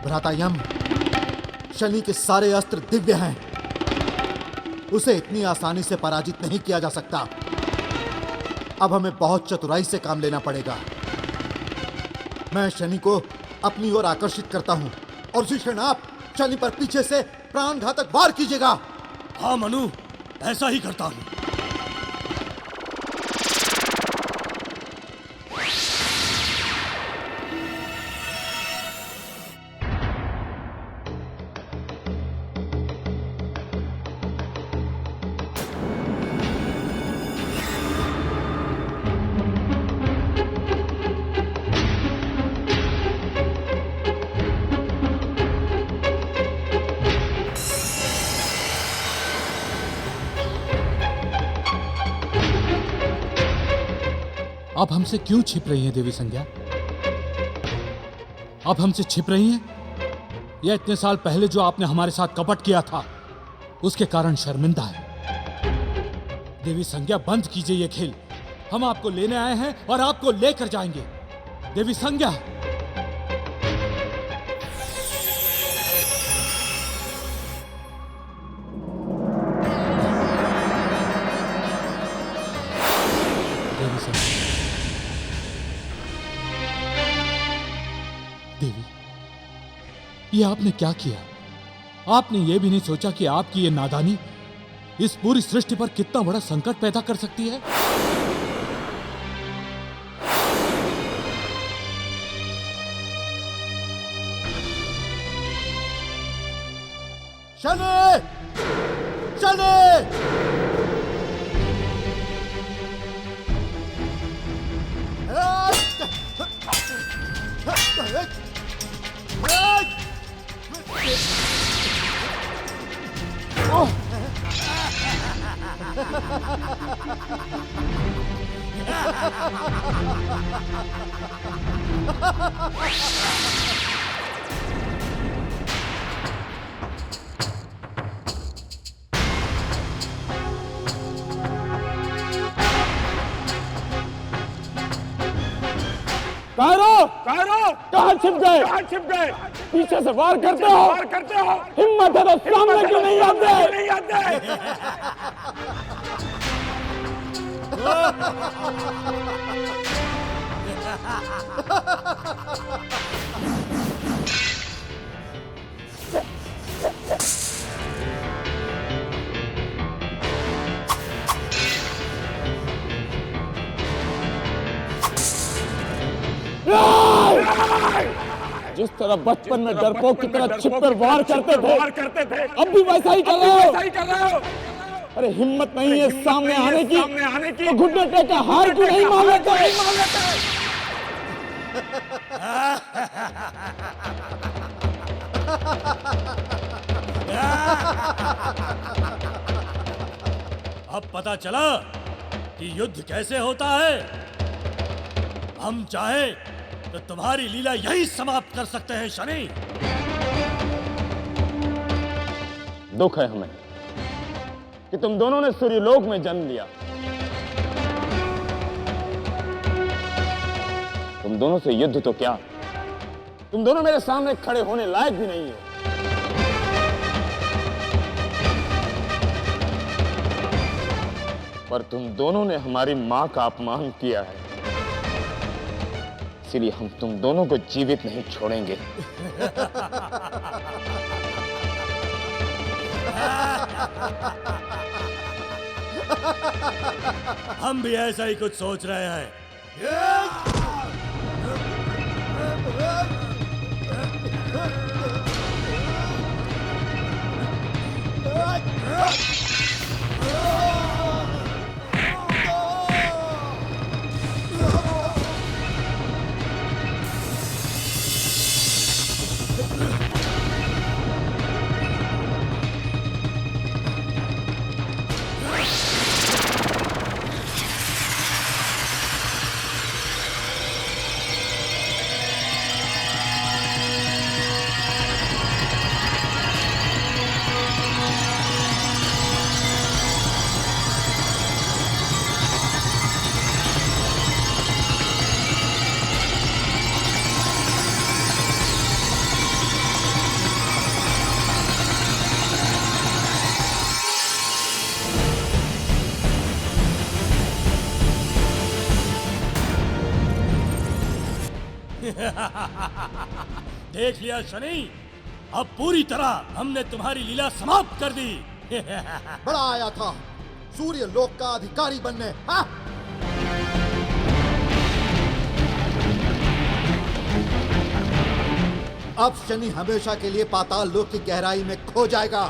भ्राता यम, शनि के सारे अस्त्र दिव्य हैं। उसे इतनी आसानी से पराजित नहीं किया जा सकता। अब हमें बहुत चतुराई से काम लेना पड़ेगा। मैं शनि को अपनी ओर आकर्षित करता हूं और उसी क्षण आप शनि पर पीछे से प्राणघातक वार कीजिएगा। हाँ मनु, ऐसा ही करता हूं। आप हमसे क्यों छिप रही हैं देवी संज्ञा? आप हमसे छिप रही हैं या इतने साल पहले जो आपने हमारे साथ कपट किया था उसके कारण शर्मिंदा है? देवी संज्ञा, बंद कीजिए ये खेल। हम आपको लेने आए हैं और आपको लेकर जाएंगे। देवी संज्ञा, देवी संज्ञा, देवी, ये आपने क्या किया? आपने ये भी नहीं सोचा कि आपकी ये नादानी इस पूरी सृष्टि पर कितना बड़ा संकट पैदा कर सकती है? शनि! शनि! कहाँ छिप गए? पीछे से वार करते हो। हिम्मत है तो सामने क्यों नहीं आते? जिस तरह बचपन में डरपोक की तरह छिपकर वार करते थे, अब भी वैसा ही कर रहे हो। अरे हिम्मत नहीं है सामने आने की, तो घुटने टेक हार क्यों नहीं मान लेते? अब पता चला कि युद्ध कैसे होता है। हम चाहे तो तुम्हारी लीला यही समाप्त कर सकते हैं शनि। दुख है हमें कि तुम दोनों ने सूर्यलोक में जन्म लिया। तुम दोनों से युद्ध तो क्या, तुम दोनों मेरे सामने खड़े होने लायक भी नहीं हो। पर तुम दोनों ने हमारी मां का अपमान किया है, इसलिए हम तुम दोनों को जीवित नहीं छोड़ेंगे। हम भी ऐसा ही कुछ सोच रहे हैं। देख लिया शनि, अब पूरी तरह हमने तुम्हारी लीला समाप्त कर दी। बड़ा आया था सूर्य लोक का अधिकारी बनने, हाँ? अब शनि हमेशा के लिए पाताल लोक की गहराई में खो जाएगा।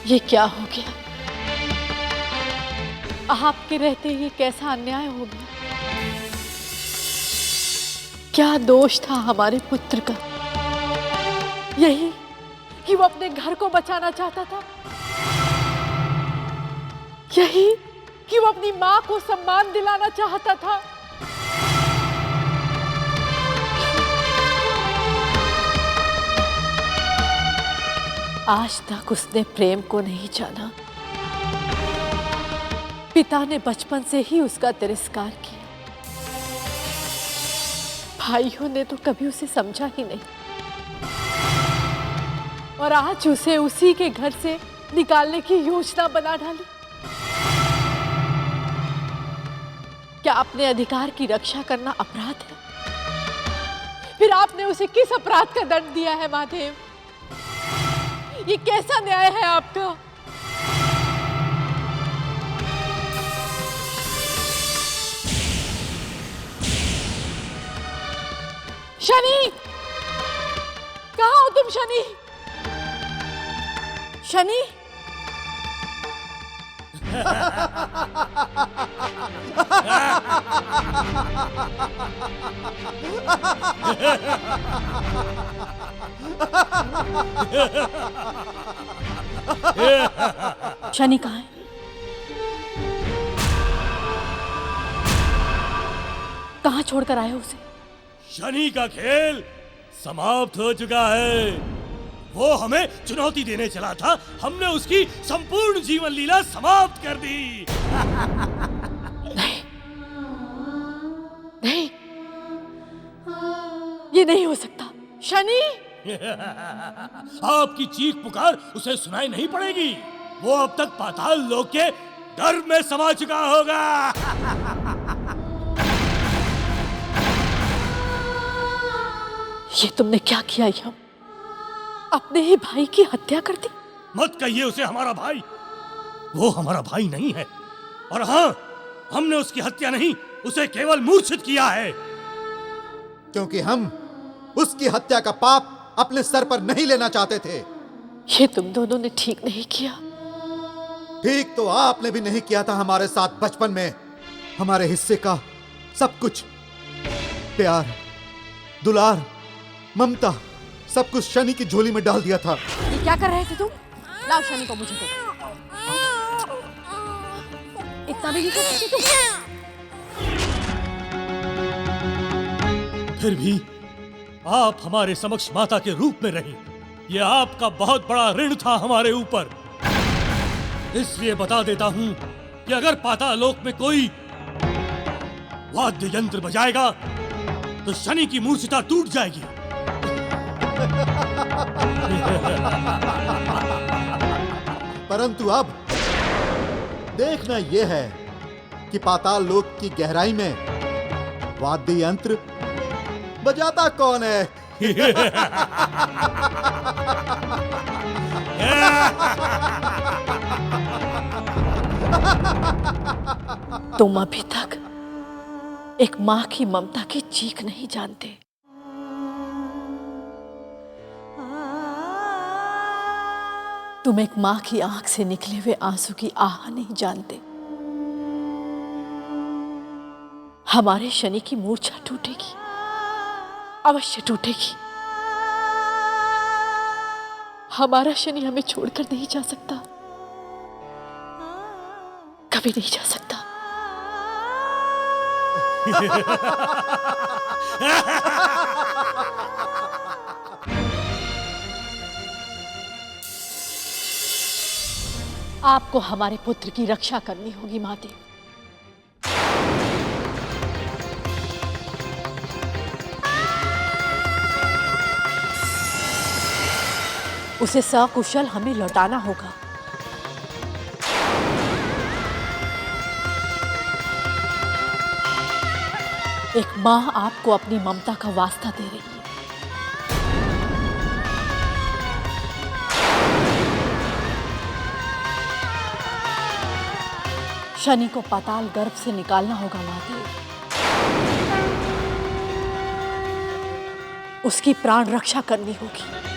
ये क्या हो गया? आपके रहते ये कैसा अन्याय हो गया? क्या दोष था हमारे पुत्र का? यही कि वो अपने घर को बचाना चाहता था, यही कि वो अपनी मां को सम्मान दिलाना चाहता था। आज तक उसने प्रेम को नहीं जाना। पिता ने बचपन से ही उसका तिरस्कार किया। भाइयों ने तो कभी उसे समझा ही नहीं, और आज उसे उसी के घर से निकालने की योजना बना डाली। क्या अपने अधिकार की रक्षा करना अपराध है? फिर आपने उसे किस अपराध का दंड दिया है महादेव? ये कैसा न्याय है आपका? शनि, कहाँ हो तुम शनि? शनि, शनि कहाँ है? कहाँ छोड़कर आए हो उसे? शनि का खेल समाप्त हो चुका है। वो हमें चुनौती देने चला था, हमने उसकी संपूर्ण जीवन लीला समाप्त कर दी। नहीं, नहीं, ये नहीं हो सकता। शनि, आपकी चीख पुकार उसे सुनाई नहीं पड़ेगी। वो अब तक पाताल लोक के गर्भ में समा चुका होगा। ये तुमने क्या किया यम? अपने ही भाई की हत्या कर दी। मत कहिए उसे हमारा भाई, वो हमारा भाई नहीं है। और हाँ, हमने उसकी हत्या नहीं, उसे केवल मूर्छित किया है। क्योंकि हम उसकी हत्या का पाप अपने सर पर नहीं लेना चाहते थे। ये तुम दोनों ने ठीक नहीं किया। ठीक तो आपने भी नहीं किया था हमारे साथ बचपन में। हमारे हिस्से का सब कुछ, प्यार, दुलार, ममता, सब कुछ शनि की झोली में डाल दिया था। ये क्या कर रहे थे तुम? लाओ शनि को मुझे दो। इतना भी नहीं कर सकते तुम? फिर भी आप हमारे समक्ष माता के रूप में रही। ये आपका बहुत बड़ा ऋण था हमारे ऊपर। इसलिए बता देता हूं कि अगर पाताल लोक में कोई वाद्य यंत्र बजाएगा तो शनि की मूर्छिता टूट जाएगी। परंतु अब देखना यह है कि पाताल लोक की गहराई में वाद्य यंत्र बजाता कौन है। तुम अभी तक एक मां की ममता की चीख नहीं जानते। तुम एक मां की आंख से निकले हुए आंसू की आह नहीं जानते। हमारे शनि की मूर्छा टूटेगी, अवश्य टूटेगी। हमारा शनि हमें छोड़कर नहीं जा सकता, कभी नहीं जा सकता। आपको हमारे पुत्र की रक्षा करनी होगी महादेव। उसे सकुशल हमें लौटाना होगा। एक मां आपको अपनी ममता का वास्ता दे रही है। शनि को पाताल गर्भ से निकालना होगा महादेव। उसकी प्राण रक्षा करनी होगी।